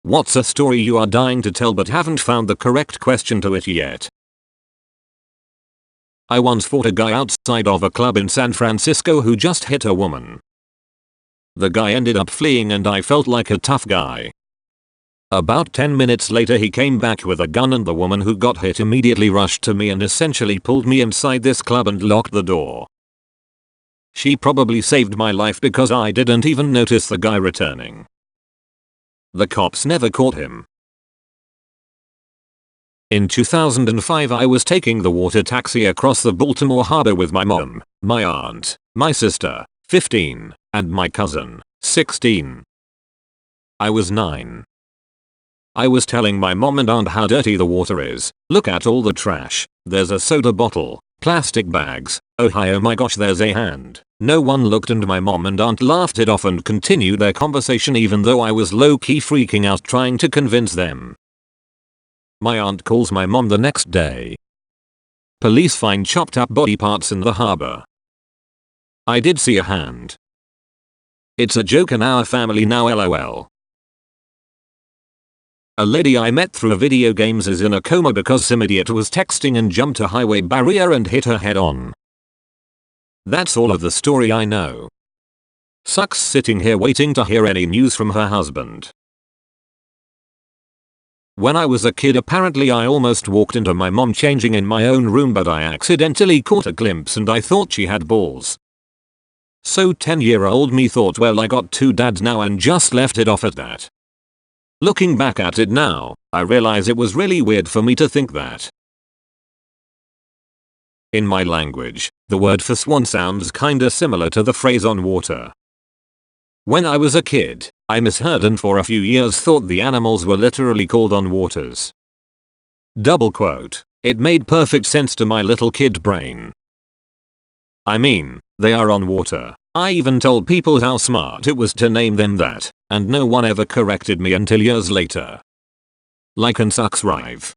What's a story you are dying to tell but haven't found the correct question to it yet? I once fought a guy outside of a club in San Francisco who just hit a woman. The guy ended up fleeing and I felt like a tough guy. About 10 minutes later he came back with a gun and the woman who got hit immediately rushed to me and essentially pulled me inside this club and locked the door. She probably saved my life because I didn't even notice the guy returning. The cops never caught him. In 2005 I was taking the water taxi across the Baltimore Harbor with my mom, my aunt, my sister, 15, and my cousin, 16. I was 9. I was telling my mom and aunt how dirty the water is. Look at all the trash. There's a soda bottle, plastic bags. Oh hi, oh my gosh, there's a hand. No one looked and my mom and aunt laughed it off and continued their conversation even though I was low-key freaking out trying to convince them. My aunt calls my mom the next day. Police find chopped up body parts in the harbor. I did see a hand. It's a joke in our family now, lol. A lady I met through video games is in a coma because some idiot was texting and jumped a highway barrier and hit her head on. That's all of the story I know. Sucks sitting here waiting to hear any news from her husband. When I was a kid apparently I almost walked into my mom changing in my own room but I accidentally caught a glimpse and I thought she had balls. So 10-year-old me thought well I got 2 dads now and just left it off at that. Looking back at it now, I realize it was really weird for me to think that. In my language, the word for swan sounds kinda similar to the phrase on water. When I was a kid, I misheard and for a few years thought the animals were literally called on waters. Double quote. It made perfect sense to my little kid brain. I mean, they are on water. I even told people how smart it was to name them that, and no one ever corrected me until years later. Like and sucks rive.